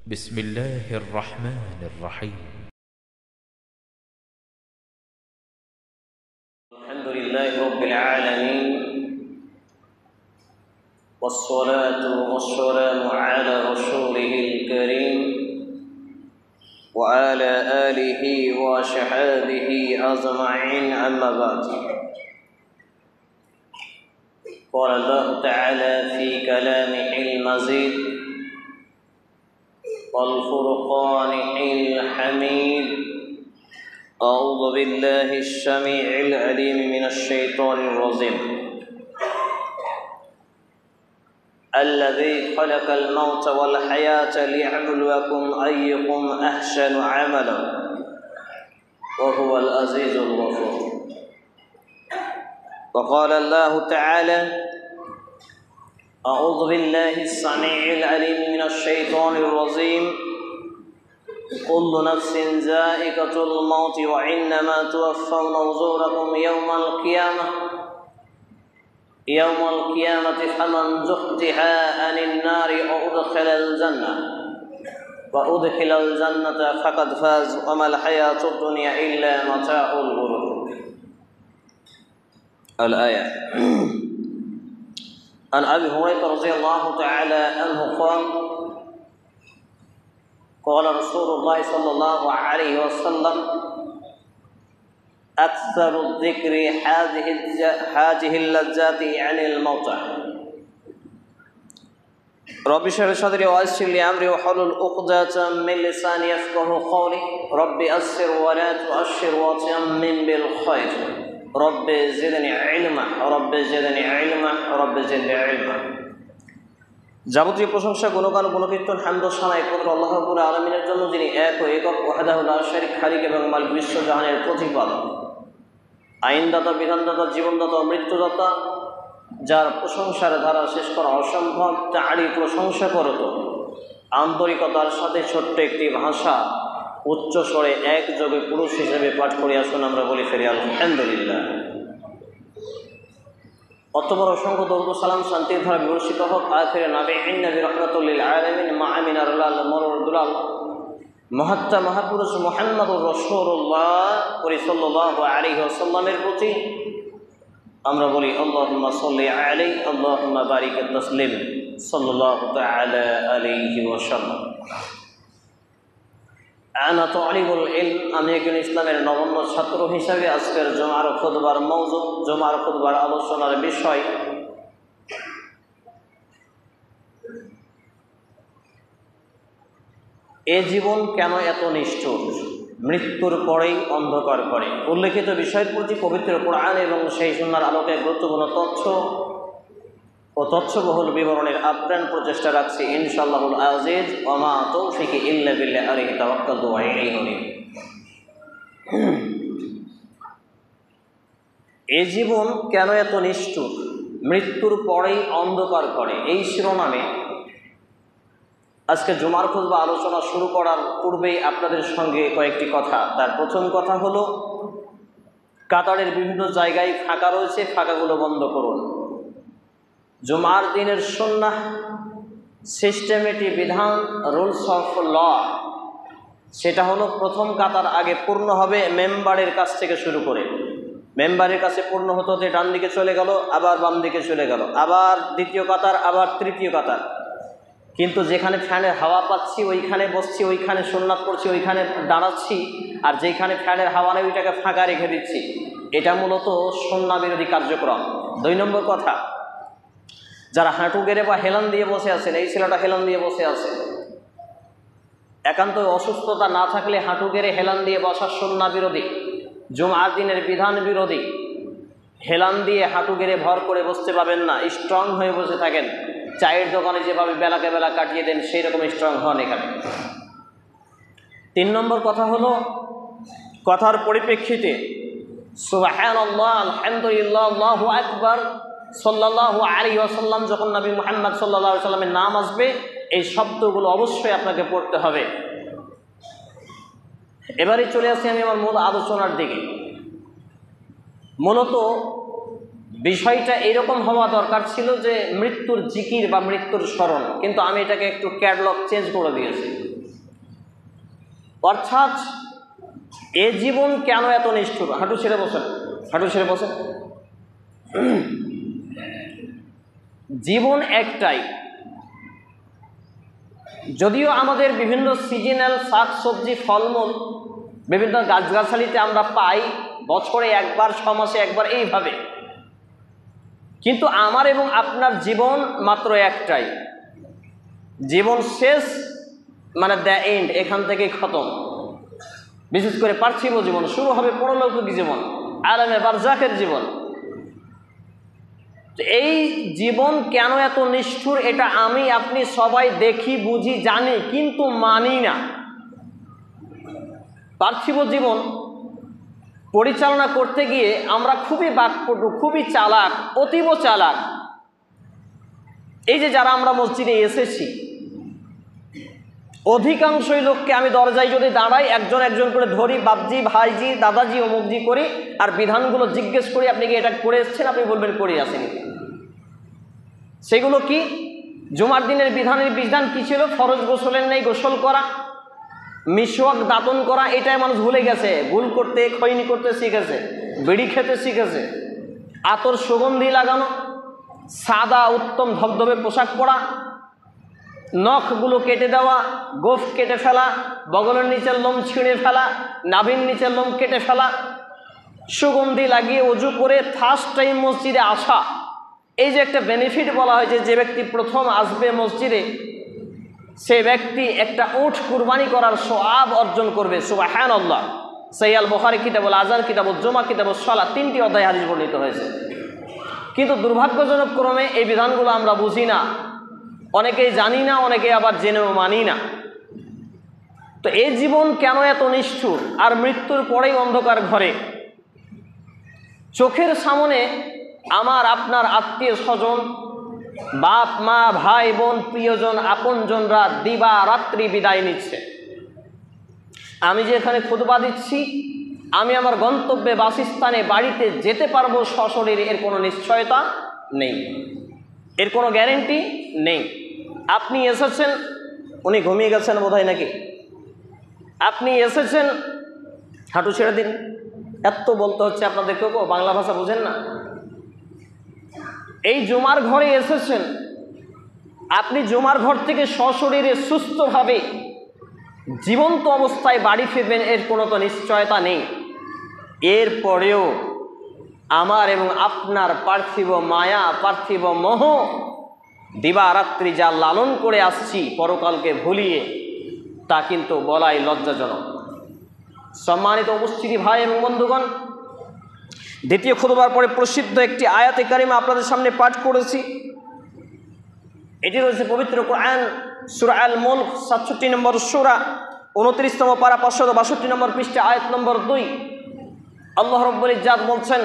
بسم الله الرحمن الرحيم الحمد لله رب العالمين والصلاة والسلام على رسوله الكريم وعلى آله وصحبه أجمعين أما بعد قال الله تعالى في كلامه المجيد والفرقان الحميد أعوذ بالله السميع العليم من الشيطان الرجيم الذي خلق الموت والحياة ليبلوكم أيكم أحسن عملا وهو العزيز الغفور وقال الله تعالى أعوذ بالله السميع العليم من الشيطان الرجيم كل نفس ذائقة الموت وإنما توفون أجوركم يوم القيامة فمن زحزح عن النار وأدخل الجنة فقد فاز وما الحياة الدنيا إلا متاع الغرور الآية عن أبي هريرة رضي الله تعالى عنه قال رسول الله صلى الله عليه وسلم أكثر الذكر هذه اللذات عن الموتى رب اشرح لي صدري ويسر لي أمري واحلل عقدة من لساني يفقهوا قولي رب يسر ولا تؤشر وتيمم بالخير رب زدني علما رب زدني علما رب زدني علما যাবতীয় প্রশংসা গুণগান গুণকীর্তন হামদ সানা একমাত্র আল্লাহ রাব্বুল আলামিনের জন্য, যিনি এক ও একক ওয়াহদাহু লা শারীক খালিক এবং মালিক বিশ্বজাহানের প্রতিপালক, আইনদাতা, বিধানদাতা, জীবনদাতা ও মৃত্যুদাতা, যার প্রশংসার ধারা শেষ করা অসম্ভব, তারই প্রশংসা করত আন্তরিকতার সাথে ছোট্ট একটি ভাষা উচ্চ স্বরে একযোগে পুরুষ হিসেবে পাঠ করে আসুন আমরা বলি ফেরি আলহামদুলিল্লাহ। অত বড় অসংখ্য দরুদ ও সালাম শান্তির ধারা বিবর্ষিত হোক আখিরে নাবিঈন নবী রাহমাতুল লিল আলামিন মা আমিনার লাল মরদুলাল মহাত্মা মহাপুরুষ মুহাম্মদুর রাসূলুল্লাহ সাল্লাল্লাহু আলাইহি ওয়াসাল্লামের প্রতি আমরা বলি আল্লাহুম্মা সাল্লি আলাইহি আল্লাহুম্মা বারিক তাসলিম সাল্লাল্লাহু তাআলা আলাইহি ওয়াসাল্লাম। আনা তালিবুল ইলম, আমি একজন ইসলামের নগণ্য ছাত্র হিসাবে আজকের জুমার খুতবার মওযু, জুমার খুতবার আলোচনার বিষয় এ জীবন কেন এত নিষ্ঠুর, মৃত্যুর পরেই অন্ধকার করে। উল্লেখিত বিষয়ের প্রতি পবিত্র কোরআন এবং সেই সুন্নাহর আলোকে গুরুত্বপূর্ণ তথ্য ও তথ্যবহুল বিবরণের আপ্রাণ প্রচেষ্টা রাখছি ইনশাআল্লাহুল আজিজ। ওয়া মা তৌফিকি ইল্লা বিল্লাহ আলাইহি তাওয়াক্কালতু ওয়া ইলাইহি উনীব। এই জীবন কেন এত নিষ্ঠুর, মৃত্যুর পরেই অন্ধকার করে, এই শিরোনামে আজকে জুমার খুতবা আলোচনা শুরু করার পূর্বেই আপনাদের সঙ্গে কয়েকটি কথা। তার প্রথম কথা হলো, কাতারের বিভিন্ন জায়গায় ফাঁকা রয়েছে, ফাঁকাগুলো বন্ধ করুন। জুমার দিনের সুন্নাহ, সিস্টেমেটিক বিধান, রুলস অফ ল, সেটা হলো প্রথম কাতার আগে পূর্ণ হবে মেম্বারের কাছ থেকে শুরু করে। মেম্বারের কাছে পূর্ণ হতে হতে ডান দিকে চলে গেল, আবার বাম দিকে চলে গেল, আবার দ্বিতীয় কাতার, আবার তৃতীয় কাতার। কিন্তু যেখানে ফ্যানের হাওয়া পাচ্ছি ওইখানে বসছি, ওইখানে সুন্নাত করছি, ওইখানে দাঁড়াচ্ছি, আর যেখানে ফ্যানের হাওয়া নেই ওইটাকে ফাঁকা রেখে দিচ্ছি। এটা মূলত সুন্নাহ বিরোধী কার্যক্রম। 2 নম্বর কথা, যারা হাঁটু গেড়ে বা হেলান দিয়ে বসে আছেন, এই ছেলেটা হেলান দিয়ে বসে আছে, একান্ত অসুস্থতা না থাকলে হাঁটু গেড়ে হেলান দিয়ে বসা সুন্নাহ বিরোধী, জুমার দিনের বিধান বিরোধী। হেলান দিয়ে হাঁটু গেড়ে ভর করে বসতে পাবেন না, স্ট্রং হয়ে বসে থাকেন। চায়ের দোকানে যেভাবে বেলাকে বেলা কাটিয়ে দেন সেই রকম স্ট্রং হন এখানে। 3 নম্বর কথা হলো, কথার পরিপ্রেক্ষিতে সুবহানাল্লাহ, আলহামদুলিল্লাহ, আল্লাহু আকবার, সাল্লাল্লাহু আলাইহি ওয়াসাল্লাম, যখন নবী মুহাম্মদ সাল্লাল্লাহু আলাইহি ওয়াসাল্লামের নাম আসবে এই শব্দগুলো অবশ্যই আপনাকে পড়তে হবে। এবারে চলে আসি আমি আমার মূল আলোচনার দিকে। মূলত বিষয়টা এরকম হওয়া দরকার ছিল যে মৃত্যুর জিকির বা মৃত্যুর স্মরণ, কিন্তু আমি এটাকে একটু ক্যাটলগ চেঞ্জ করে দিয়েছি। অর্থাৎ এ জীবন কেন এত নিষ্ঠুর? হাঁটু ছেড়ে বসেন, হাঁটু ছেড়ে বসেন। জীবন একটাই। যদিও আমাদের বিভিন্ন সিজনাল শাক সবজি ফলমূল বিভিন্ন গাছগাছালিতে আমরা পাই বছরে একবার, 6 মাসে একবার, এইভাবে, কিন্তু আমার এবং আপনার জীবন মাত্র একটাই। জীবন শেষ মানে দ্য এন্ড, এখান থেকে খতম। বিশেষ করে পার্থিব জীবন, শুরু হবে পরলৌকিক জীবন, আলামে বারজাখের জীবন। এই জীবন কেন এত নিষ্ঠুর এটা আমি আপনি সবাই দেখি, বুঝি, জানি, কিন্তু মানি না। পার্থিব জীবন পরিচালনা করতে গিয়ে আমরা খুবই বাকপটু, খুবই চালাক, অতীব চালাক। এই যে যারা আমরা মসজিদে এসেছি, অধিকাংশই লোককে আমি দরজায় যদি দাঁড়াই একজন একজন করে ধরি, বাপজি, ভাইজি, দাদাজি, অমুকজি করি, আর বিধানগুলো জিজ্ঞেস করি আপনি কি এটা করে এসেছেন? আপনি বলবেন করে আসেনি। সেগুলো কি? জুমার দিনের বিধান কি ছিল? ফরজ গোসলের নেই গোসল করা, মিসওয়াক দাঁতন করা, এটাই মানুষ ভুলে গেছে। ভুল করতে, খৈনি করতে শিখেছে, বিড়ি খেতে শিখেছে, আতর সুগন্ধি লাগানো, সাদা উত্তম ধবধবে পোশাক পরা, নখগুলো কেটে দেওয়া, গোফ কেটে ফেলা, বগলের নিচের লোম ছিঁড়ে ফেলা, নাভির নিচের লোম কেটে ফেলা, সুগন্ধি লাগিয়ে অজু করে ফার্স্ট টাইম মসজিদে আসা। এই যে একটা বেনিফিট বলা হয়েছে, যে ব্যক্তি প্রথম আসবে মসজিদে সে ব্যক্তি একটা উট কুরবানি করার সওয়াব অর্জন করবে। সুবহানাল্লাহ। সহিহ আল বুখারী কিতাবুল আযান, কিতাবুল জুমা, কিতাবুস সালাত, 3টি অধ্যায়ে হাদিস বর্ণিত হয়েছে। কিন্তু দুর্ভাগ্যজনক ক্রমে এই বিধানগুলো আমরা বুঝি না, অনেকেই জানি না, অনেকে আবার জেনেও মানি না। তো এই জীবন কেন এত নিষ্ঠুর? আর মৃত্যুর পরেই অন্ধকার ঘরে চোখের সামনে আমার আপনার আত্মীয় স্বজন, বাপ মা, ভাই বোন, প্রিয়জন, আপনজনরা দিবা রাত্রি বিদায় নিচ্ছে। আমি যে এখানে খুতবা দিচ্ছি, আমি আমার গন্তব্যে বাসস্থানে বাড়িতে যেতে পারবো সশরীরে, এর কোনো নিশ্চয়তা নেই, এর কোনো গ্যারেন্টি নেই। আপনি এসেছেন, উনি ঘুমিয়ে গেছেন বোধহয় নাকি, আপনি এসেছেন, হাঁটু ছেড়ে দিন, এত বলতে হচ্ছে আপনাদেরকেও, বাংলা ভাষা বোঝেন না। এই জুমার ঘরে এসেছেন, আপনি জুমার ঘর থেকে সশরীরে সুস্থভাবে জীবন্ত অবস্থায় বাড়ি ফিরবেন, এর কোনো তো নিশ্চয়তা নেই। এরপরেও আমার এবং আপনার পার্থিব মায়া, পার্থিব মোহ, দিবারাত্রি যা লালন করে আসছি পরকালকে ভুলিয়ে, তা কিন্তু বলাই লজ্জাজনক। সম্মানিত উপস্থিতি ভাই এবং বন্ধুগণ, দ্বিতীয় খুতবার পরে প্রসিদ্ধ একটি আয়াতে কারিমা আপনাদের সামনে পাঠ করেছি। এটি রয়েছে পবিত্র কোরআন, সূরা আল মুলক 67 নম্বর সূরা, 29তম পারা, 562 নম্বর পৃষ্ঠা, আয়াত নম্বর 2। আল্লাহ রাব্বুল ইজ্জাত বলছেন,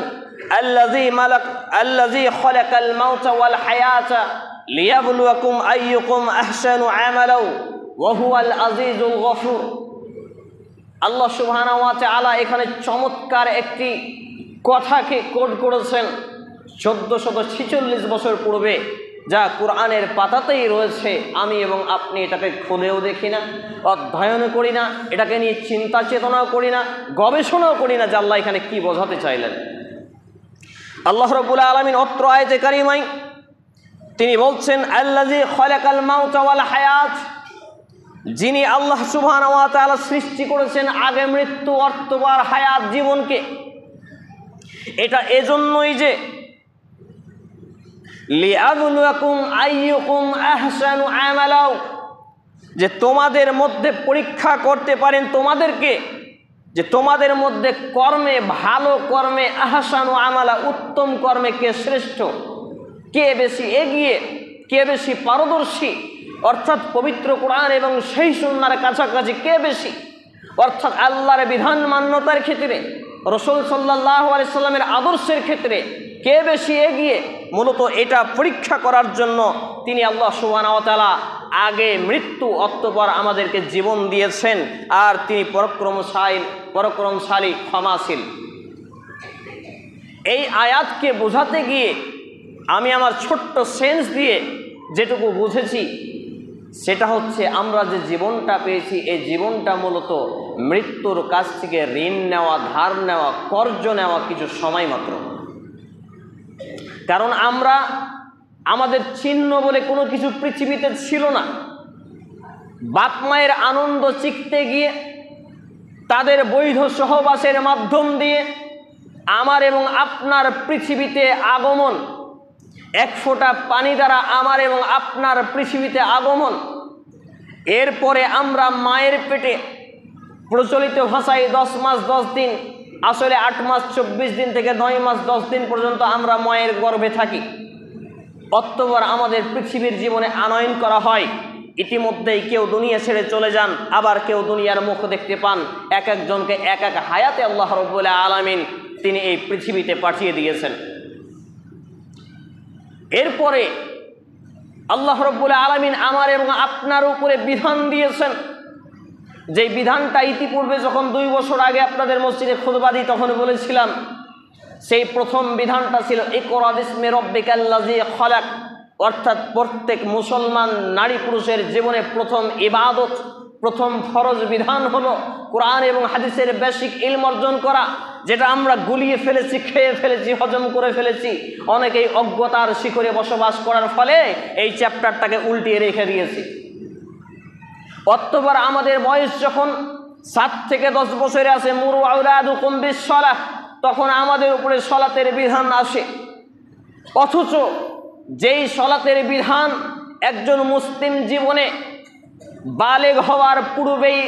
আল্লাযী খালাকাল মাউতা ওয়াল হায়াতা লিয়াবলুয়াকুম আইয়ুকুম আহসানু আমালা ওয়া হুয়াল আজিজুল গফুর। আল্লাহ সুবহানাহু ওয়া তাআলা এখানে চমৎকার একটি কথাকে কোড করেছেন 1446 বছর পূর্বে, যা কোরআনের পাতাতেই রয়েছে। আমি এবং আপনি এটাকে খুলেও দেখি না, অধ্যয়নও করি না, এটাকে নিয়ে চিন্তা চেতনাও করি না, গবেষণাও করি না যে আল্লাহ এখানে কি বোঝাতে চাইলেন। আল্লাহ রাব্বুল আলামিন অত্র আয়াতে কারিমায় তিনি বলছেন, আল্লাযী খালাকাল মাউতা ওয়াল হায়াত, যিনি আল্লাহ সুবহানাহু ওয়া তাআলা সৃষ্টি করেছেন আগে মৃত্যু অর্থবার হায়াত, জীবনকে। এটা এজন্যই যে লিয়াবলুয়াকুম আইয়ুকুম আহসানু আমালা, যে তোমাদের মধ্যে পরীক্ষা করতে পারেন তোমাদেরকে, যে তোমাদের মধ্যে কর্মে, ভালো কর্মে, আহসানু আমালা, উত্তম কর্মে কে শ্রেষ্ঠ, কে বেশি এগিয়ে, কে বেশি পারদর্শী, অর্থাৎ পবিত্র কোরআন এবং সেই সুন্নাহর কাছাকাছি কে বেশি, অর্থাৎ আল্লাহর বিধান মান্যতার ক্ষেত্রে, রাসূল সাল্লাল্লাহু আলাইহি সাল্লামের আদর্শের ক্ষেত্রে কে বেশি এগিয়ে। মূলত এটা পরীক্ষা করার জন্য তিনি আল্লাহ সুবহানাহু ওয়া তাআলা আগে মৃত্যু অতঃপর আমাদেরকে জীবন দিয়েছেন, আর তিনি পরাক্রমশালী, ক্ষমাশীল। এই আয়াতকে বোঝাতে গিয়ে আমি আমার ছোট্ট সেন্স দিয়ে যেটুকু বুঝেছি সেটা হচ্ছে, আমরা যে জীবনটা পেয়েছি এই জীবনটা মূলত মৃত্যুর কাছ থেকে ঋণ নেওয়া, ধার নেওয়া, কর্জ নেওয়া কিছু সময় মাত্র। কারণ আমরা আমাদের চিহ্ন বলে কোনো কিছু পৃথিবীতে ছিল না। বাপ মায়ের আনন্দ চিখতে গিয়ে তাদের বৈধ সহবাসের মাধ্যম দিয়ে আমার এবং আপনার পৃথিবীতে আগমন, এক ফোঁটা পানি দ্বারা আমার এবং আপনার পৃথিবীতে আগমন। এরপরে আমরা মায়ের পেটে, প্রচলিত ভাষায় 10 মাস 10 দিন, আসলে 8 মাস 24 দিন থেকে 9 মাস 10 দিন পর্যন্ত আমরা মায়ের গর্ভে থাকি। অতঃপর আমাদের পৃথিবীর জীবনে আনয়ন করা হয়। ইতিমধ্যেই কেউ দুনিয়া ছেড়ে চলে যান, আবার কেউ দুনিয়ার মুখ দেখতে পান। এক একজনকে এক এক হায়াতে আল্লাহ রাব্বুল আলামিন তিনি এই পৃথিবীতে পাঠিয়ে দিয়েছেন। এরপরে আল্লাহ রাব্বুল আলামিন আমার এবং আপনার উপরে বিধান দিয়েছেন, যে বিধানটা ইতিপূর্বে যখন 2 বছর আগে আপনাদের মসজিদে খুতবা দিই তখন বলেছিলাম। সেই প্রথম বিধানটা ছিল ইকরা বিসমি রাব্বিকাল্লাযী খালাক, অর্থাৎ প্রত্যেক মুসলমান নারী পুরুষের জীবনে প্রথম ইবাদত, প্রথম ফরজ বিধান হলো কোরআন এবং হাদিসের বেসিক ইলম অর্জন করা, যেটা আমরা গুলিয়ে ফেলেছি, খেয়ে ফেলেছি, হজম করে ফেলেছি। অনেকেই অজ্ঞতার শিখরে বসবাস করার ফলে এই চ্যাপ্টারটাকে উল্টিয়ে রেখে দিয়েছি। অতঃপর আমাদের বয়স যখন 7 থেকে 10 বছরে আসে, মুরু আওলাদুকুম বিসসালাহ, তখন আমাদের উপরে সলাতের বিধান আসে। অথচ যেই সলাতের বিধান একজন মুসলিম জীবনে বালেগ হওয়ার পূর্বেই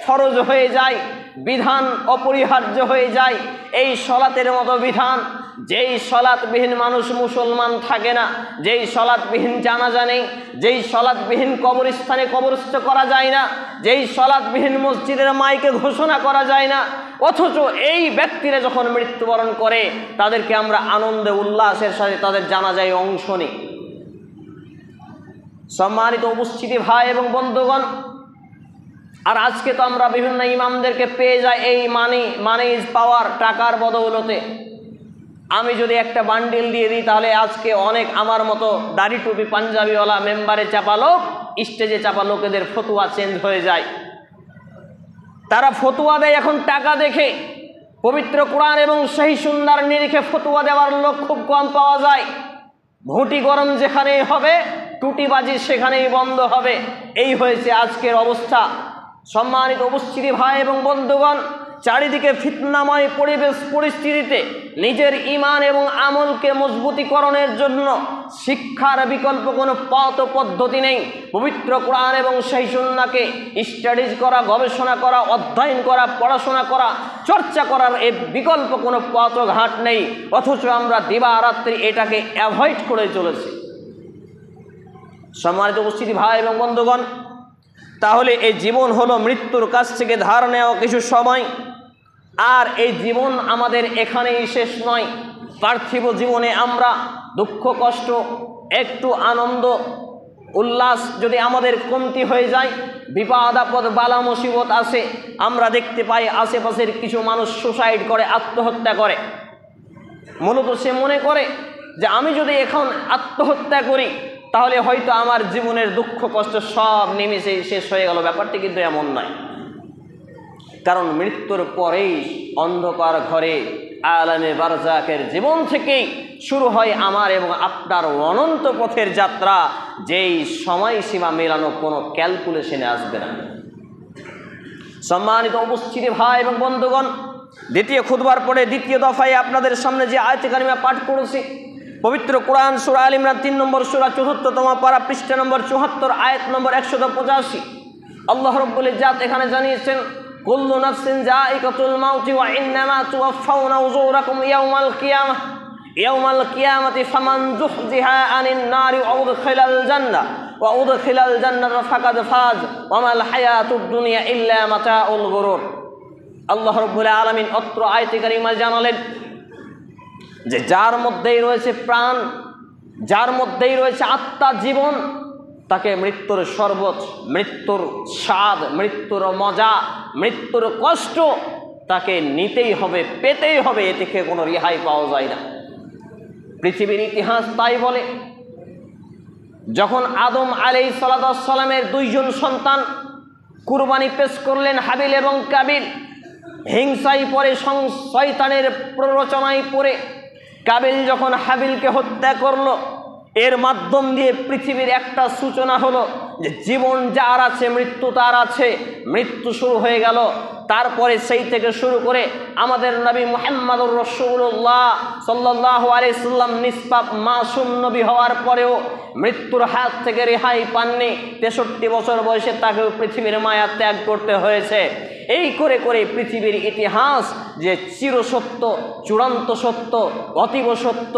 ফরজ হয়ে যায়, বিধান অপরিহার্য হয়ে যায়, এই সলাতের মতো বিধান যেই সলাৎবিহীন মানুষ মুসলমান থাকে না, যেই সলাৎবিহীন জানাজা নেই, যেই সলাৎবিহীন কবরস্থানে কবরস্থ করা যায় না, যেই সলাৎবিহীন মসজিদের মাইকে ঘোষণা করা যায় না, অথচ এই ব্যক্তিরা যখন মৃত্যুবরণ করে তাদেরকে আমরা আনন্দে উল্লাসের সাথে তাদের জানাজায় অংশ নিই। সম্মানিত উপস্থিতি ভাই এবং বন্ধুগণ, আর আজকে তো আমরা বিভিন্ন ইমামদেরকে পেয়ে যাই এই মানি ইজ পাওয়ার, টাকার বদৌলতে। আমি যদি একটা বান্ডিল দিয়ে দিই তাহলে আজকে অনেক আমার মতো দাড়ি টুপি পাঞ্জাবিওয়ালা মেম্বারে চাপা লোক, স্টেজে চাপা লোকেদের ফতুয়া চেঞ্জ হয়ে যায়। তারা ফতুয়া দেয় এখন টাকা দেখে। পবিত্র কোরআন এবং সহিহ সুন্নাহর নিরিখে ফতুয়া দেওয়ার লোক খুব কম পাওয়া যায়। ঘুঁটি গরম যেখানেই হবে, টুটিবাজি সেখানেই বন্ধ হবে। এই হয়েছে আজকের অবস্থা। সম্মানিত উপস্থিতি ভাই এবং বন্ধুগণ, চারিদিকে ফিতনাময় পরিবেশ পরিস্থিতিতে নিজের ঈমান এবং আমলকে মজবুতীকরণের জন্য শিক্ষার বিকল্প কোনো পথ পদ্ধতি নেই। পবিত্র কোরআন এবং সহিহ সুন্নাহকে স্টাডিজ করা, গবেষণা করা, অধ্যয়ন করা, পড়াশোনা করা, চর্চা করার এর বিকল্প কোনো পথ ঘাট নেই। অথচ আমরা দিবারাত্রি এটাকে অ্যাভয়েড করে চলেছি। সম্মানিত উপস্থিতি ভাই এবং বন্ধুগণ, তাহলে এই জীবন হলো মৃত্যুর কাছ থেকে ধার নেওয়া কিছু সময়। আর এই জীবন আমাদের এখানেই শেষ নয়। পার্থিব জীবনে আমরা দুঃখ কষ্ট, একটু আনন্দ উল্লাস যদি আমাদের কমতি হয়ে যায়, বিপদ আপদ বালা মুসিবত আসে, আমরা দেখতে পাই আশেপাশের কিছু মানুষ সুসাইড করে, আত্মহত্যা করে। মূলত সে মনে করে যে আমি যদি এখন আত্মহত্যা করি তাহলে হয়তো আমার জীবনের দুঃখ কষ্ট সব নিমেষেই শেষ হয়ে গেল। ব্যাপারটি কিন্তু এমন নয়। কারণ মৃত্যুর পরেই অন্ধকার ঘরে আলামে বারজাকের জীবন থেকেই শুরু হয় আমার এবং আপনার অনন্ত পথের যাত্রা, যেই সময়সীমা মেলানো কোনো ক্যালকুলেশনে আসবে না। সম্মানিত উপস্থিতি ভাই এবং বন্ধুগণ, দ্বিতীয় খুতবার পরে দ্বিতীয় দফায় আপনাদের সামনে যে আয়াতে কারিমা পাঠ করেছি, পবিত্র কোরআন সূরা আল ইমরান 3 নম্বর সূরা ৪৪তম পারা পৃষ্ঠা নম্বর ৭৪ আয়াত নম্বর ১৮৫। আল্লাহ রাব্বুল ইজ্জাত এখানে জানিয়েছেন, কুল্লু নাফসিন যায়িকাতুল মাউতি ওয়া ইন্নামা তুওয়াফাউনা উজুরাকুম ইয়াউমাল কিয়ামাতি ফামান যুহজিহা আনিন নারি ওয়া উদখিলাল জান্নাতা ফাকাদ ফাজ ওয়া মাল হায়াতুদ দুনিয়া ইল্লা মাতাউল গুরুর। আল্লাহ রাব্বুল আলামিন অত্র আয়াতে কারিমায় জানালেন যে যার মধ্যেই রয়েছে প্রাণ, যার মধ্যেই রয়েছে আত্মা, জীবন, তাকে মৃত্যুর শরবত, মৃত্যুর স্বাদ, মৃত্যুর মজা, মৃত্যুর কষ্ট তাকে নিতেই হবে, পেতেই হবে, এ থেকে কোনো রেহাই পাওয়া যায় না। পৃথিবীর ইতিহাস তাই বলে। যখন আদম আলাইহিস সালামের দুইজন সন্তান কুরবানি পেশ করলেন, হাবিল এবং কাবিল, হিংসায় পড়ে, শয়তানের প্ররোচনায় পড়ে কাবিল যখন হাবিলকে হত্যা করলো, এর মাধ্যম দিয়ে পৃথিবীর একটা সূচনা হলো যে জীবন যার আছে মৃত্যু তার আছে, মৃত্যু শুরু হয়ে গেল। তারপরে সেই থেকে শুরু করে আমাদের নবী মুহাম্মদুর রাসূলুল্লাহ সাল্লাল্লাহু আলাইহি সাল্লাম নিষ্পাপ মাসুম নবী হওয়ার পরেও মৃত্যুর হাত থেকে রেহাই পাননি। 63 বছর বয়সে তাকেও পৃথিবীর মায়া ত্যাগ করতে হয়েছে। এই করে করে পৃথিবীর ইতিহাস যে চিরসত্য, চূড়ান্ত সত্য, অতীব সত্য,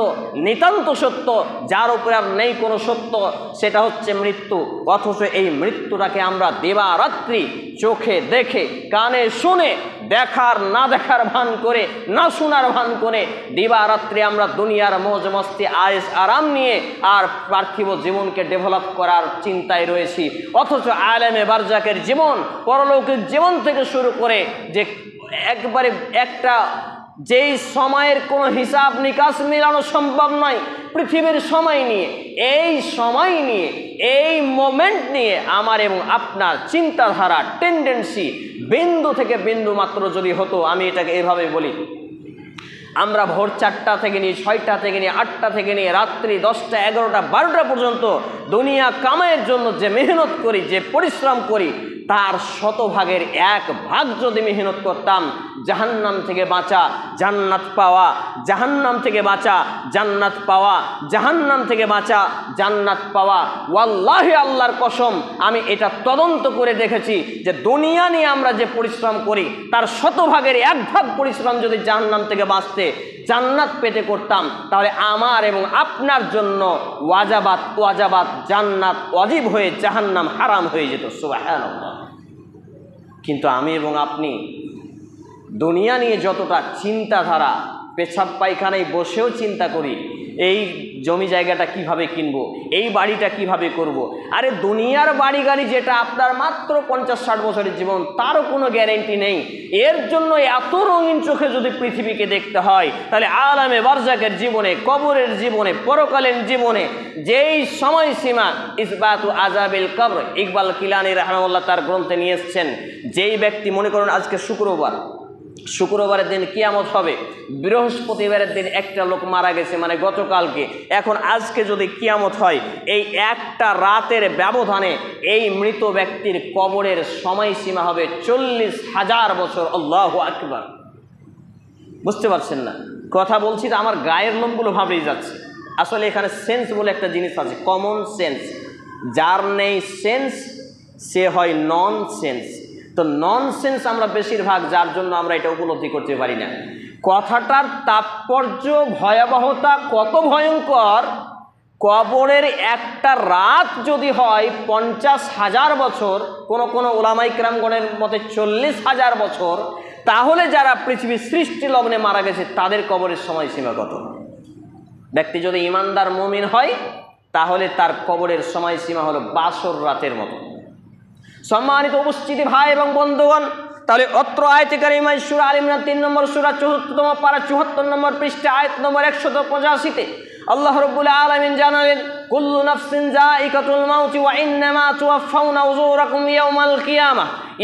নিতান্ত সত্য, যার উপরে আর নেই কোনো সত্য, সেটা হচ্ছে মৃত্যু। অথচ এই মৃত্যুটাকে আমরা দিবারাত্রি চোখে দেখে, কানে শুনে, দেখার না দেখার ভান করে, না শোনার ভান করে দিবারাত্রি আমরা দুনিয়ার মৌজ মস্তি, আয়েশ আরাম নিয়ে আর পার্থিব জীবনকে ডেভেলপ করার চিন্তায় রয়েছি। অথচ আলেমে বারজাকের জীবন, পরলৌকিক জীবন থেকে শুরু করে যে একবারে একটা যেই সময়ের কোনো হিসাব নিকাশ মেলানো সম্ভব নয়, পৃথিবীর সময় নিয়ে, এই সময় নিয়ে, এই মোমেন্ট নিয়ে আমার এবং আপনার চিন্তাধারা, টেন্ডেন্সি বিন্দু থেকে বিন্দু মাত্র যদি হতো, আমি এটাকে এভাবে বলি, আমরা ভোর 4টা থেকে নিয়ে 6টা থেকে নিয়ে 8টা থেকে নিয়ে রাত্রি 10টা, 11টা, 12টা পর্যন্ত দুনিয়া কামাইয়ের জন্য যে মেহনত করি, যে পরিশ্রম করি, তার শতভাগের 1 ভাগ যদি মেহনত করতাম, জাহান্নাম থেকে বাঁচা, জান্নাত পাওয়া, জাহান্নাম থেকে বাঁচা, জান্নাত পাওয়া, জাহান্নাম থেকে বাঁচা, জান্নাত পাওয়া, ওয়াল্লাহি আল্লাহর কসম আমি এটা তদন্ত করে দেখেছি যে দুনিয়া নিয়ে আমরা যে পরিশ্রম করি, তার শতভাগের 1 ভাগ পরিশ্রম যদি জাহান্নাম থেকে বাঁচতে, জান্নাত পেতে করতাম, তাহলে আমার এবং আপনার জন্য ওয়াজাবাত জান্নাত ওয়াজিব হয়ে জাহান্নাম হারাম হয়ে যেত। সুবহানাল্লাহ। কিন্তু আমি এবং আপনি দুনিয়া নিয়ে যতটা চিন্তাধারা, পেছাব পায়খানায় বসেও চিন্তা করি, এই জমি জায়গাটা কিভাবে কিনবো, এই বাড়িটা কিভাবে করব। আরে দুনিয়ার বাড়ি গাড়ি যেটা আপনার মাত্র 50-60 বছরের জীবন, তারও কোনো গ্যারেন্টি নেই। এর জন্য এত রঙিন চোখে যদি পৃথিবীকে দেখতে হয়, তাহলে আলামে বারজাকের জীবনে, কবরের জীবনে, পরকালীন জীবনে যেই সময়সীমা, ইসবাতু আযাবিল কবর, ইকবাল কিলানী রাহমাহুল্লাহ তার গ্রন্থে নিয়ে এসেছেন, যেই ব্যক্তি, মনে করুন আজকে শুক্রবারের দিন কিয়ামত হবে, বৃহস্পতিবারের দিন একটা লোক মারা গেছে, মানে গতকালকে, এখন আজকে যদি কিয়ামত হয়, এই একটা রাতের ব্যবধানে এই মৃত ব্যক্তির কবরের সময়সীমা হবে 40,000 বছর। আল্লাহু আকবার। বুঝতে পারছেন না? কথা বলছি তো আমার গায়ের লোমগুলো ভাবেই যাচ্ছে। আসলে এখানে সেন্স বলে একটা জিনিস আছে, কমন সেন্স। যার নেই সেন্স সে হয় নন সেন্স। তো ননসেন্স আমরা বেশিরভাগ, যার জন্য আমরা এটা উপলব্ধি করতে পারি না। কথাটার তাৎপর্য, ভয়াবহতা কত ভয়ঙ্কর। কবরের একটা রাত যদি হয় 50,000 বছর, কোনো ওলামায়ে কেরামগণের মতে 40,000 বছর, তাহলে যারা পৃথিবীর সৃষ্টি লগ্নে মারা গেছে তাদের কবরের সময়সীমা কত? ব্যক্তি যদি ইমানদার মুমিন হয়, তাহলে তার কবরের সময়সীমা হলো 62 রাতের মতো। সম্মানিত উপস্থিতি ভাই এবং বন্ধুগণ, তাহলে অত্র আয়াতে কারিমায় সূরা আলে ইমরান 3 নম্বর সূরা 74তম পারা 74 নম্বর পৃষ্ঠা আয়াত নম্বর 185-তে আল্লাহ রাব্বুল আলামিন জানালেন, কুল্লু নাফসিন যায়িকাতুল মাউতি ওয়া ইন্নামা তুওয়াফাউনা উজুরাকুম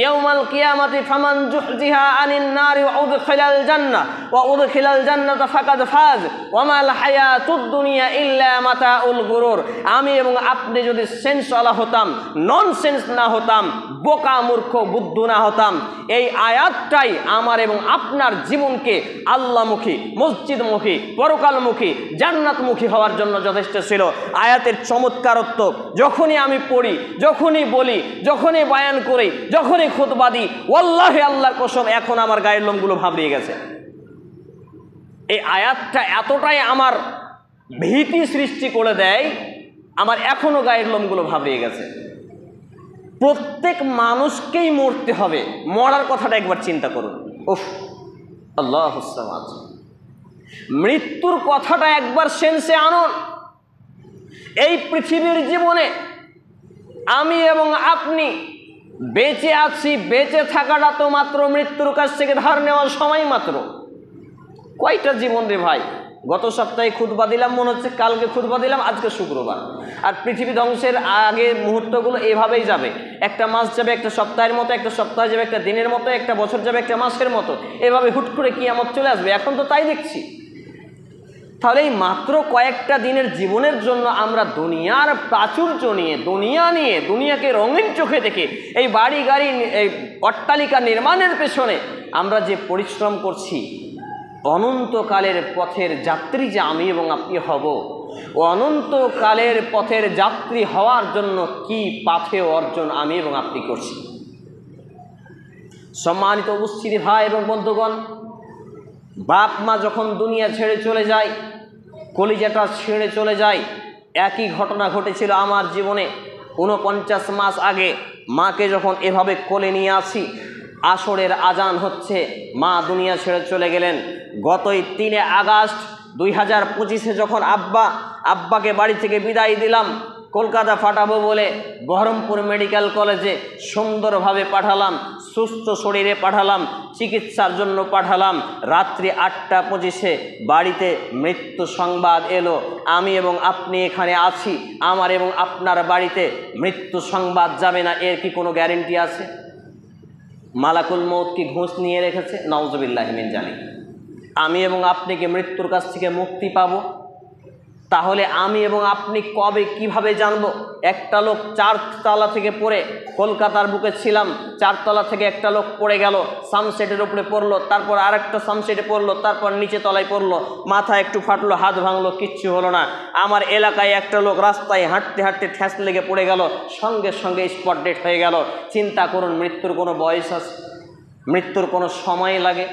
ইয়াউমাল কিয়ামাতি ফামান যুহজিহা আনিন নারি ওয়া উদখিলাল জান্নাতা ফাকাদ ফাজ ওয়া মাল হায়াতুদ দুনিয়া ইল্লা মাতাউল গুরুর। আমি এবং আপনি যদি সেন্সওয়ালা হতাম, ননসেন্স না হতাম, বোকা মূর্খ বুদ্ধু না হতাম, এই আয়াতটাই আমার এবং আপনার জীবনকে আল্লাহমুখী, মসজিদমুখী, পরকালমুখী, জান্নাতমুখী হওয়ার জন্য যথেষ্ট ছিল। আয়াতের চমৎকারত্ব যখনই আমি পড়ি, যখনই বলি, যখনই বয়ান করি, যখনই খুতবা দিই, ওয়াল্লাহি আল্লাহর কসম এখন আমার গায়ের লোমগুলো ভাবরিয়ে গেছে। এই আয়াতটা এতটাই আমার ভীতি সৃষ্টি করে দেয়, আমার এখনো গায়ের লোমগুলো ভাবরিয়ে গেছে। প্রত্যেক মানুষকেই মরতে হবে, মরার কথাটা একবার চিন্তা করুন। উফ, আল্লাহুস সামাদ। মৃত্যুর কথাটা একবার সেন্সে আনুন। এই পৃথিবীর জীবনে আমি এবং আপনি বেঁচে আছি, বেঁচে থাকাটা তো মাত্র মৃত্যুর কাছ থেকে ধার নেওয়ার সময় মাত্র। কয়টা জীবন রে ভাই! গত সপ্তাহে খুতবা দিলাম মনে হচ্ছে, কালকে খুতবা দিলাম, আজকে শুক্রবার। আর পৃথিবী ধ্বংসের আগে মুহূর্তগুলো এভাবেই যাবে। একটা মাস যাবে একটা সপ্তাহের মতো, একটা সপ্তাহ যাবে একটা দিনের মতো, একটা বছর যাবে একটা মাসের মতো, এভাবে হুট করে কিয়ামত চলে আসবে। এখন তো তাই দেখছি। তাহলে এই মাত্র কয়েকটা দিনের জীবনের জন্য আমরা দুনিয়ার প্রাচুর্য নিয়ে, দুনিয়াকে রঙিন চোখে দেখে এই বাড়ি গাড়ি, এই অট্টালিকা নির্মাণের পেছনে আমরা যে পরিশ্রম করছি, অনন্তকালের পথের যাত্রী যে আমি এবং আপনি হব, ও অনন্তকালের পথের যাত্রী হওয়ার জন্য কি পাথেয় অর্জন আমি এবং আপনি করছি। সম্মানিত উপস্থিতি ভাই এবং বন্ধুগণ, বাপ মা যখন দুনিয়া ছেড়ে চলে যায়, কলিজাটা ছেড়ে চলে যায়। একই ঘটনা ঘটেছিল আমার জীবনে। 49 মাস আগে মাকে যখন এভাবে কোলে নিয়ে আসি, আসরের আজান হচ্ছে, মা দুনিয়া ছেড়ে চলে গেলেন। গতই 3 আগস্ট 2025-এ যখন আব্বাকে বাড়ি থেকে বিদায় দিলাম, কলকাতা পাঠাবো বলে বহরমপুর মেডিকেল কলেজে সুন্দরভাবে পাঠালাম, সুস্থ শরীরে পাঠালাম, চিকিৎসার জন্য পাঠালাম। রাত্রি 8টা 25-এ বাড়িতে মৃত্যু সংবাদ এলো। আমি এবং আপনি এখানে আছি, আমার এবং আপনার বাড়িতে মৃত্যু সংবাদ যাবে না, এর কি কোনো গ্যারেন্টি আছে? মালাকুল মউত কি ঘুষ নিয়ে রেখেছে? নাউজুবিল্লাহি মিন জালিক। আমি এবং আপনি কি মৃত্যুর কাছ থেকে মুক্তি পাবো? তাহলে আমি এবং আপনি কবে কিভাবে জানবো? একটা লোক 4 তলা থেকে পড়ে, কলকাতার বুকে ছিলাম, 4 তলা থেকে একটা লোক পড়ে গেল, সানসেটের উপরে পড়লো, তারপর আরেকটা সানসেটে পড়লো, তারপর নিচে তলায় পড়লো, মাথা একটু ফাটলো, হাত ভাঙলো, কিচ্ছু হলো না। আমার এলাকায় একটা লোক রাস্তায় হাঁটতে হাঁটতে ঠ্যাস লেগে পড়ে গেল, সঙ্গে সঙ্গে স্পট ডেট হয়ে গেল। চিন্তা করুন, মৃত্যুর কোনো বয়স আছে? মৃত্যুর কোনো সময় লাগে?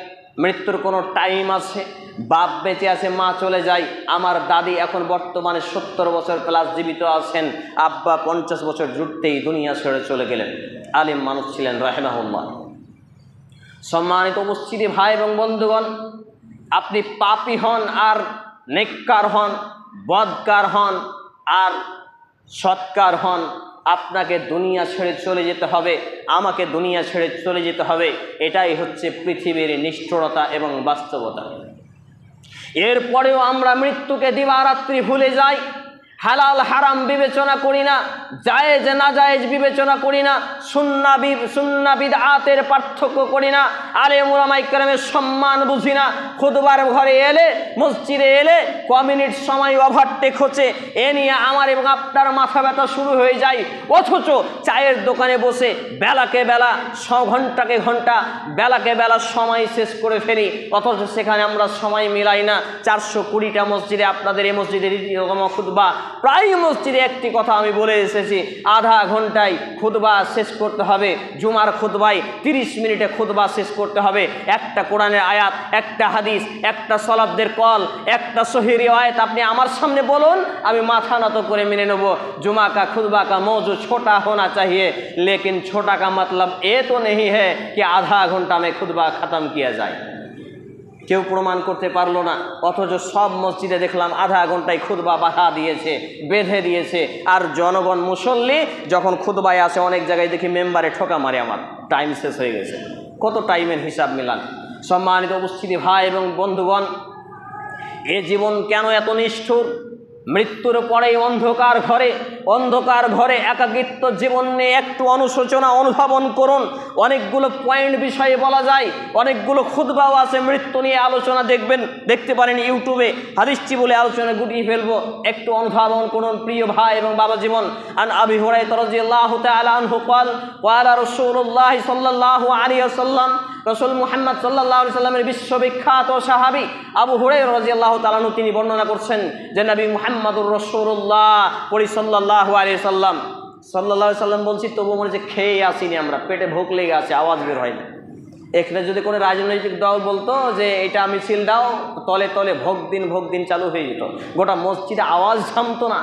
মৃত্যুর কোনো টাইম আছে? বাপ বেঁচে আছে, মা চলে যায়। আমার দাদি এখন বর্তমানে 70 বছর প্লাস জীবিত আছেন। আব্বা 50 বছর জুটতেই দুনিয়া ছেড়ে চলে গেলেন। আলিম মানুষ ছিলেন রাহিমাহুল্লাহ। সম্মানিত উপস্থিতি ভাই এবং বন্ধুগণ, আপনি পাপী হন আর নেককার হন, বদকার হন আর সৎকার হন, আপনাকে দুনিয়া ছেড়ে চলে যেতে হবে, আমাকে দুনিয়া ছেড়ে চলে যেতে হবে। এটাই হচ্ছে পৃথিবীর নিষ্ঠুরতা এবং বাস্তবতা। এরপরেও আমরা মৃত্যুকে দিবারাত্রি ভুলে যাই, হালাল হারাম বিবেচনা করি না, জায়েজ নাজায়েজ বিবেচনা করি না, সুন্নাহ বিদআতের পার্থক্য করি না, আলেম উলামা ইকরামের সম্মান বুঝি না। খুতবার ঘরে এলে, মসজিদে এলে কমিউনিট সময় ওভারটেক হচ্ছে, এ নিয়ে আমার এবং আপনার মাথা ব্যথা শুরু হয়ে যায়। অথচ চায়ের দোকানে বসে বেলাকে বেলা, ঘন্টাকে ঘন্টা, বেলাকে বেলা সময় শেষ করে ফেলি, অথচ সেখানে আমরা সময় মিলাই না। 420টা মসজিদে, আপনাদের এই মসজিদের রীতিরকম খুতবা, প্রায় মসজিদে একটি কথা আমি বলে এসেছি, আধা ঘন্টায় খুতবা শেষ করতে হবে। জুমার খুতবায় 30 মিনিটে খুতবা শেষ করতে হবে। একটা কোরআনের আয়াত, একটা হাদিস, একটা সলাফদের কল, একটা সহিহ রিওয়ায়াত আপনি আমার সামনে বলুন, আমি মাথা নত করে মেনে নেব। जुमा का खुतबा का मौजू छोटा होना चाहिए, लेकिन छोटा का मतलब ये तो नहीं है कि आधा घंटा में खुतबा ख़त्म किया जाए। কেউ প্রমাণ করতে পারলো না, অথচ সব মসজিদে দেখলাম আধা ঘন্টায় খুতবা বাধা দিয়েছে, বেঁধে দিয়েছে। আর জনগণ মুসল্লি যখন খুতবায় আসে, অনেক জায়গায় দেখি মেম্বারে ঠোকা মারে, আমার টাইম শেষ হয়ে গেছে। কত টাইমের হিসাব মিলান। সম্মানিত উপস্থিতি ভাই এবং বন্ধুগণ, এ জীবন কেন এত নিষ্ঠুর? মৃত্যুর পরেই অন্ধকার ঘরে একাকিত্ব জীবন নিয়ে একটু অনুশোচনা অনুধাবন করুন। অনেকগুলো পয়েন্ট বিষয়ে বলা যায়, অনেকগুলো খুতবাও আছে মৃত্যু নিয়ে আলোচনা, দেখতে পারেন ইউটিউবে। হাদিসটি বলে আলোচনা গুটিয়ে ফেলবো, একটু অনুধাবন করুন প্রিয় ভাই এবং বাবা জীবন। আন আবি হুরায়রা রাদিয়াল্লাহু তাআলা আনহু قال قال রাসূলুল্লাহ সাল্লাল্লাহু আলাইহি ওয়াসাল্লাম, রাসূল মুহাম্মদ সাল্লাল্লাহু আলাইহি ওয়াসাল্লামের বিশ্ববিখ্যাত সাহাবী আবু হুরায়রা রাদিয়াল্লাহু তাআলা আনহু তিনি বর্ণনা করছেন যে নবী মুহাম্মদুর রাসূলুল্লাহ সাল্লাল্লাহু আলাইহি সাল্লাম বলছি, তবু মনে হচ্ছে খেয়ে আসিনি আমরা, পেটে ভোক লেগে আছে, আওয়াজ বের হয় না। এখানে যদি কোনো রাজনৈতিক দল বলতো যে এটা মিছিল দাও, তলে তলে ভোগ দিন চালু হয়ে যেত, গোটা মসজিদে আওয়াজ থামতো না।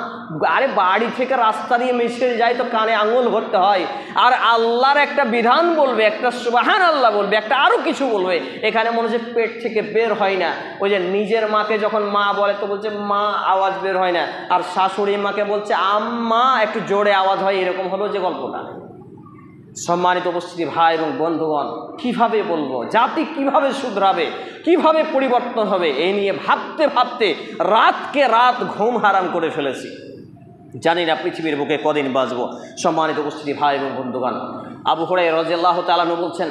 আরে বাড়ি থেকে রাস্তা দিয়ে মিছিল যায় তো কানে আঙুল ভরতে হয়, আর আল্লাহর একটা বিধান বলবে, একটা সুবহান আল্লাহ বলবে, একটা আরও কিছু বলবে, এখানে মনে হচ্ছে পেট থেকে বের হয় না। ওই যে নিজের মাকে যখন মা বলে তো বলছে মা, আওয়াজ বের হয় না, আর শাশুড়ি মাকে বলছে আম্মা, একটু জোরে আওয়াজ হয়, এরকম হলো যে গল্পটা। সম্মানিত উপস্থিতি ভাই এবং বন্ধুগণ, কিভাবে বলবো, জাতি কিভাবে শুধরাবে, কিভাবে পরিবর্তন হবে, এই নিয়ে ভাবতে ভাবতে রাতকে রাত ঘুম হারাম করে ফেলেছি। জানি না পৃথিবীর বুকে কদিন বাঁচবো। সম্মানিত উপস্থিতি ভাই এবং বন্ধুগণ, আবু হুরায়রা রাদিয়াল্লাহু তাআলা আনহু বলছেন,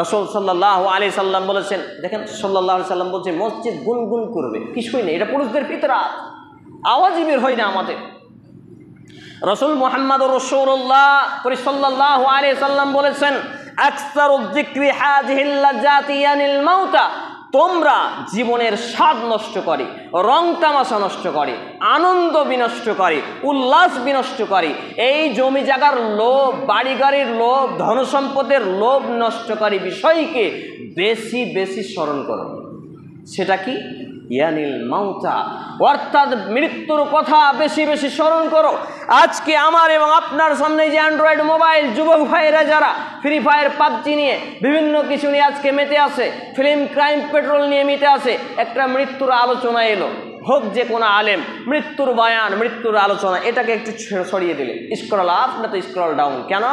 রাসূল সাল্লাল্লাহু আলাইহি সাল্লাম বলেছেন, দেখেন সাল্লাল্লাহু আলাইহি সাল্লাম বলছেন, মসজিদ গুনগুন করবে, কিছুই নেই, এটা পুরুষদের ফিতরাত, আওয়াজই বের হয় না আমাদের। রাসূল মুহাম্মদুর রাসূলুল্লাহ সাল্লাল্লাহু আলাইহি সাল্লাম বলেছেন, আকসারুয যিকরি হাযিহিল লাযাতি ইয়ানিল মাউতা, তোমরা জীবনের স্বাদ নষ্ট করে, রং তামাশা নষ্ট করে, আনন্দ বিনষ্ট করে, উল্লাস বিনষ্ট করে, এই জমি জায়গার লোভ, বাড়ি গাড়ির লোভ, ধনসম্পদের লোভ নষ্টকারী বিষয়কে বেশি বেশি স্মরণ করো। সেটা কি? ইয়ানিল মাউতা, অর্থাৎ মৃত্যুর কথা বেশি বেশি স্মরণ করো। আজকে আমার এবং আপনার সামনে যে অ্যান্ড্রয়েড মোবাইল, যুবক ভাইয়েরা যারা ফ্রি ফায়ার, পাবজি নিয়ে বিভিন্ন কিছু নিয়ে আজকে মেতে আছে, ফিল্ম, ক্রাইম, পেট্রোল নিয়ে মেতে আছে, একটা মৃত্যুর আলোচনা এলো, হোক যে কোনো আলেম, মৃত্যুর বয়ান, মৃত্যুর আলোচনা, এটাকে একটু সরিয়ে দিলে স্ক্রল আপ না তো স্ক্রল ডাউন, কেন?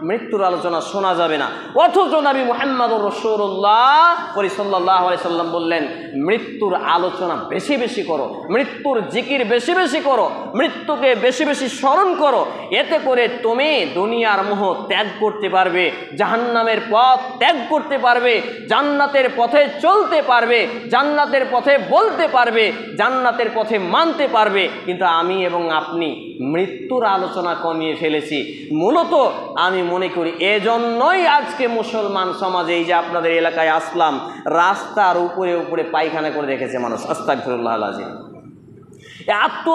মৃত্যুর আলোচনা শোনা যাবে না। অথচ নবী মুহাম্মদুর রাসূলুল্লাহ সাল্লাল্লাহু আলাইহি সাল্লাম বললেন, মৃত্যুর আলোচনা বেশি বেশি করো, মৃত্যুর জিকির বেশি বেশি করো, মৃত্যুকে বেশি বেশি স্মরণ করো। এতে করে তুমি দুনিয়ার মোহ ত্যাগ করতে পারবে, জাহান্নামের পথ ত্যাগ করতে পারবে, জান্নাতের পথে চলতে পারবে, জান্নাতের পথে বলতে পারবে, জান্নাতের পথে মানতে পারবে। কিন্তু আমি এবং আপনি মৃত্যুর আলোচনা কমিয়ে ফেলেছি। মূলত আমি মনে করি এজন্যই আজকে মুসলমান সমাজে, এই যে আপনাদের এলাকায় আসলাম, রাস্তার উপরে উপরে পায়খানা করে রেখেছে মানুষ, আস্তাগফিরুল্লাহ আল-আযীম। এত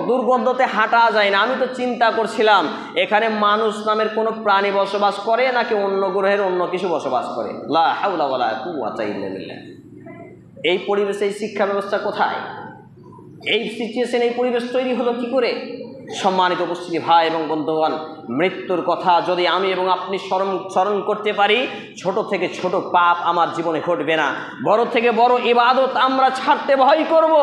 দুর্গন্ধতে হাঁটা যায় না। আমি তো চিন্তা করছিলাম এখানে মানুষ নামের কোনো প্রাণী বসবাস করে নাকি অন্য গ্রহের অন্য কিছু বসবাস করে। লা হাওলা ওয়ালা কুওয়াতা ইল্লা বিল্লাহ। এই পরিবেশে এই শিক্ষা ব্যবস্থা কোথায়? এই সিচুয়েশন, এই পরিবেশ তৈরি হলো কি করে? সম্মানিত উপস্থিতি ভাই এবং বন্ধুগণ, মৃত্যুর কথা যদি আমি এবং আপনি স্মরণ করতে পারি, ছোট থেকে ছোট পাপ আমার জীবনে ঘটবে না, বড় থেকে বড় ইবাদত আমরা ছাড়তে ভয় করব।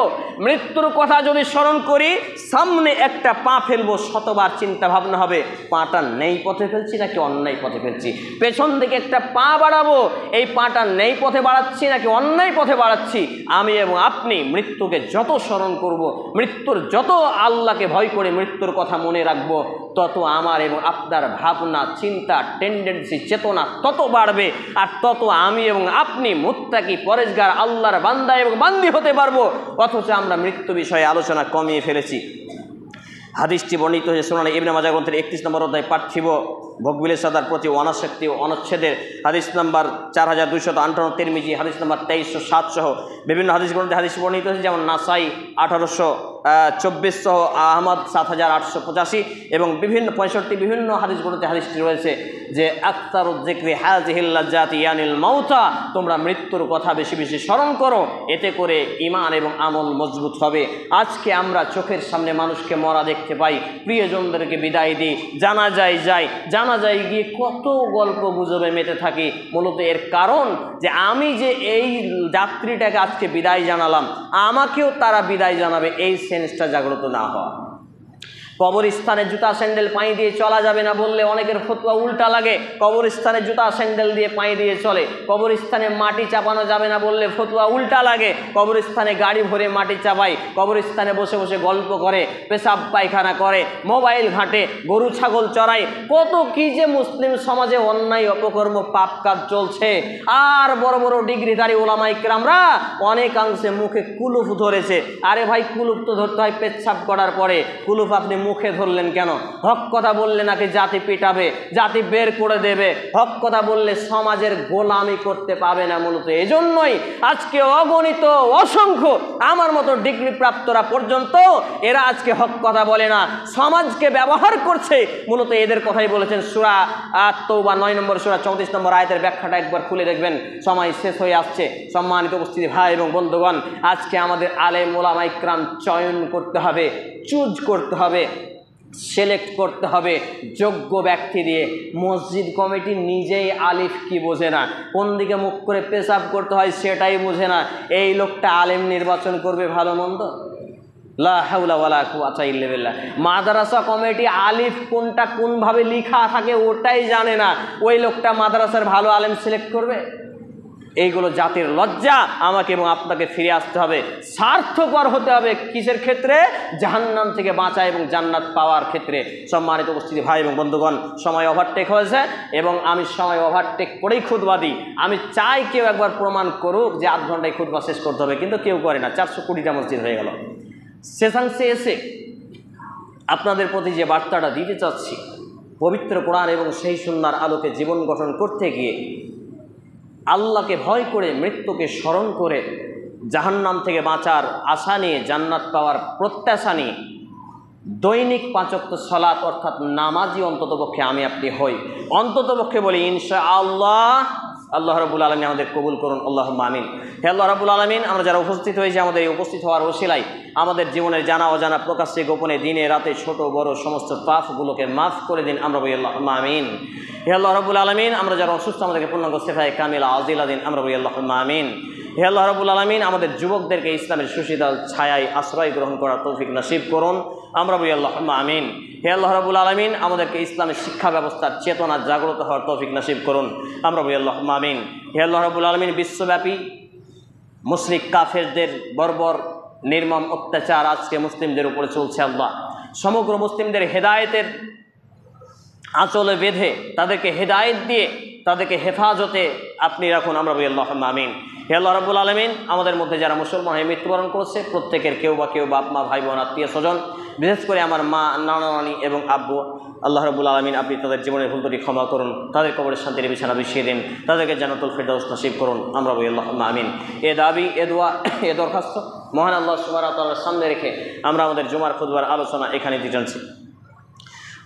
মৃত্যুর কথা যদি স্মরণ করি, সামনে একটা পা ফেলবো, শতবার চিন্তা ভাবনা হবে, পাটা নেই পথে ফেলছি নাকি অন্যায় পথে ফেলছি। পেছন থেকে একটা পা বাড়াবো, এই পাটা নেই পথে বাড়াচ্ছি নাকি অন্যায় পথে বাড়াচ্ছি। আমি এবং আপনি মৃত্যুকে যত স্মরণ করব, মৃত্যুর যত আল্লাহকে ভয় করে মৃত্যুর কথা মনে রাখবো, তত আমার এবং আপনার ভাবনা, চিন্তা, টেন্ডেন্সি, চেতনা তত বাড়বে, আর তত আমি এবং আপনি মুত্তাকি, পরেজগার, আল্লাহর বান্দা এবং বান্দি হতে পারবো। অথচ আমরা মৃত্যু বিষয়ে আলোচনা কমিয়ে ফেলেছি। হাদিসটি বর্ণিত হয়েছে সুনান ইবনে মাজাহ গ্রন্থের 31 নম্বর অধ্যায়, পার্থিব ভোগবিলাসিতার প্রতি অনাসক্তি ও অনুচ্ছেদের হাদিস নাম্বার 4258, তিরমিজি হাদিস নাম্বার 2307 সহ বিভিন্ন হাদিস গ্রন্থে হাদিস বর্ণিত হয়েছে, যেমন নাসাই 1824 সহ, আহমদ 7885 এবং বিভিন্ন 65 বিভিন্ন হাদিস গ্রন্থে হাদিসটি রয়েছে যে আকতারুয যিকরি হাযিহিল লাযাতি ইয়ানিল মাউতা, তোমরা মৃত্যুর কথা বেশি বেশি স্মরণ করো, এতে করে ঈমান এবং আমল মজবুত হবে। আজকে আমরা চোখের সামনে মানুষকে মরা দেখতে পাই, প্রিয়জনদেরকে বিদায় দিই, জানাজায় যাই, জানাজায় গিয়ে কত গল্প গুজবে মেতে থাকি। মূলত এর কারণ যে আমি যে এই যাত্রীটাকে আজকে বিদায় জানালাম, আমাকেও তারা বিদায় জানাবে, এই সেন্সটা জাগ্রত না হওয়া। কবরস্থানে জুতা স্যান্ডেল পায়ে দিয়ে চলা যাবে না বললে অনেকের ফতোয়া উল্টা লাগে, কবরস্থানে জুতা স্যান্ডেল দিয়ে পায়ে দিয়ে চলে। কবরস্থানে মাটি চাপানো যাবে না বললে ফতোয়া উল্টা লাগে, কবরস্থানে গাড়ি ভরে মাটি চাপায়, কবরস্থানে বসে বসে গল্প করে, পেশাব পায়খানা করে, মোবাইল ঘাঁটে, গরু ছাগল চড়ায়, কত কি যে মুসলিম সমাজে অন্যায় অপকর্ম পাপ কাজ চলছে। আর বড় বড় ডিগ্রিধারী ওলামা ইকরামরা অনেকাংশে মুখে কুলুপ ধরেছে। আরে ভাই, কুলুপ তো ধরতে হয় পেচ্ছাপ করার পরে, কুলুপ আপনি মুখে ধরলেন কেন? হক কথা বললে নাকি জাতি পিটাবে, জাতি বের করে দেবে, হক কথা বললে সমাজের গোলামি করতে পাবে না। মূলত এজন্যই আজকে অগণিত অসংখ্য আমার মতো ডিগ্রি প্রাপ্তরা পর্যন্ত এরা আজকে হক কথা বলে না, সমাজকে ব্যবহার করছে। মূলত এদের কথাই বলেছেন সূরা আত-তাওবা 9 নম্বর সূরা 34 নম্বর আয়াতের ব্যাখ্যাটা একবার খুলে দেখবেন। সময় শেষ হয়ে আসছে। সম্মানিত উপস্থিতি ভাই এবং বন্ধুগণ, আজকে আমাদের আলেম ওলামা ইকরাম চয়ন করতে হবে, চুজ করতে হবে, সিলেক্ট করতে হবে যোগ্য ব্যক্তি দিয়ে। মসজিদ কমিটি নিজেই আলিফ কি বোঝে না, কোন দিকে মুখ করে পেশাব করতে হয় সেটাই বোঝে না, এই লোকটা আলেম নির্বাচন করবে ভালো মন্দ? লা হাওলা ওয়ালা কুওয়াতা ইল্লা বিল্লাহ। মাদ্রাসা কমিটি আলিফ কোনটা কোনভাবে লেখা থাকে ওটাই জানে না, ওই লোকটা মাদ্রাসার ভালো আলেম সিলেক্ট করবে? এইগুলো জাতির লজ্জা। আমাকে এবং আপনাকে ফিরে আসতে হবে, স্বার্থপর হতে হবে। কিসের ক্ষেত্রে? জাহান্নাম থেকে বাঁচা এবং জান্নাত পাওয়ার ক্ষেত্রে। সম্মানিত উপস্থিতি ভাই এবং বন্ধুগণ, সময় ওভারটেক হয়েছে এবং আমি সময় ওভারটেক করেই খুতবা দিই। আমি চাই কেউ একবার প্রমাণ করুক যে আধ ঘন্টায় খুতবা শেষ করতে হবে, কিন্তু কেউ করে না। 420টা মসজিদ হয়ে গেল। শেষাংশে এসে আপনাদের প্রতি যে বার্তাটা দিতে চাচ্ছি, পবিত্র কোরআন এবং সেই সুন্নাহর আলোকে জীবন গঠন করতে গিয়ে আল্লাহকে ভয় করে, মৃত্যুকে স্মরণ করে, জাহান্নাম থেকে বাঁচার আশা নিয়ে, জান্নাত পাওয়ার প্রত্যাশা নিয়ে দৈনিক 5 ওয়াক্ত সালাত অর্থাৎ নামাজি অন্ততপক্ষে আমি আপনি হই। অন্ততপক্ষে বলি ইনশাআল্লাহ। আল্লাহ রাব্বুল আলামিন আমাদের কবুল করুন, আল্লাহুম্মা আমিন। হে আল্লাহ রাব্বুল আলামিন, আমরা যারা উপস্থিত হয়েছি, আমাদের এই উপস্থিত হওয়ার ওসিলায় আমাদের জীবনের জানা অজানা, প্রকাশ্যে গোপনে, দিনে রাতে, ছোট বড় সমস্ত পাপগুলোকে মাফ করে দিন, আমরা বলি আল্লাহুম্মা আমিন। হে আল্লাহ রাব্বুল আলামিন, আমরা যারা অসুস্থ, আমাদেরকে পূর্ণাঙ্গ শিফায়ে কামিলা আজিলা দিন, আমরা বলি আল্লাহুম্মা আমিন। হে আল্লাহ রাব্বুল আলামিন, আমাদের যুবকদেরকে ইসলামের সুশীতল ছায়ায় আশ্রয় গ্রহণ করার তৌফিক নসিব করুন, আমরা বলি আল্লাহুম্মা আমিন। হে আল্লাহ রাব্বুল আলামিন, আমাদেরকে ইসলামের শিক্ষা ব্যবস্থার চেতনা জাগ্রত হওয়ার তৌফিক নসিব করুন, আমরা বলি আল্লাহুম্মা আমিন। হে আল্লাহ রাব্বুল আলামিন, বিশ্বব্যাপী মুশরিক কাফেরদের বর্বর নির্মম অত্যাচার আজকে মুসলিমদের উপরে চলছে। আল্লাহ সমগ্র মুসলিমদের হেদায়েতের আঁচলে বেঁধে, তাদেরকে হেদায়েত দিয়ে, তাদেরকে হেফাজতে আপনি রাখুন, আমরা বলি আল্লাহুম্মা আমিন। হে আল্লাহ রাব্বুল আলামিন, আমাদের মধ্যে যারা মুসলমান হয়ে মৃত্যুবরণ করেছে, প্রত্যেকের কেউ বাপ মা, ভাই বোন, আত্মীয় স্বজন, বিশেষ করে আমার মা, নানা নানি এবং আব্বু, আল্লাহ রাব্বুল আলামিন আপনি তাদের জীবনের ভুল ত্রুটি ক্ষমা করুন, তাদের কবরের শান্তির বিছানা বিছিয়ে দিন, তাদেরকে জান্নাতুল ফিরদাউস নসিব করুন, আমরা বলি আল্লাহুম্মা আমিন। এ দাবি, এ দোয়া, এ দরখাস্ত মহান আল্লাহ সুবহানাহু ওয়া তাআলার সামনে রেখে আমরা আমাদের জুমার খুতবার আলোচনা এখানে দিতে চাচ্ছি।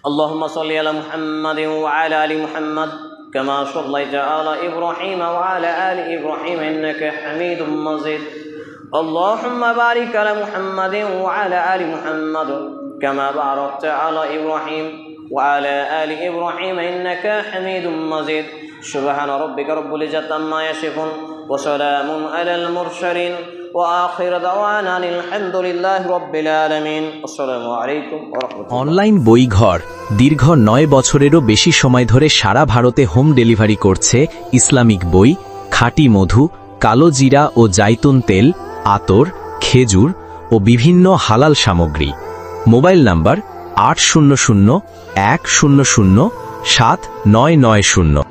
আল্লাহুম্মা সাল্লি আলা মুহাম্মাদিন ওয়া আলা আলি মুহাম্মাদ كما صليت على إبراهيم وعلى آل إبراهيم إنك حميد مجيد اللهم بارك على محمد وعلى آل محمد كما باركت على إبراهيم وعلى آل إبراهيم إنك حميد مجيد سبحان ربك رب العزة عما يصفون وسلام على المرسلين وآخر دعوانا الحمد لله رب العالمين السلام عليكم ورحمة الله। অনলাইন বইঘর দীর্ঘ 9 বছরেরও বেশি সময় ধরে সারা ভারতে হোম ডেলিভারি করছে ইসলামিক বই, খাঁটি মধু, কালো জিরা ও জাইতুন তেল, আতর, খেজুর ও বিভিন্ন হালাল সামগ্রী। Mobile number 800 100 7990।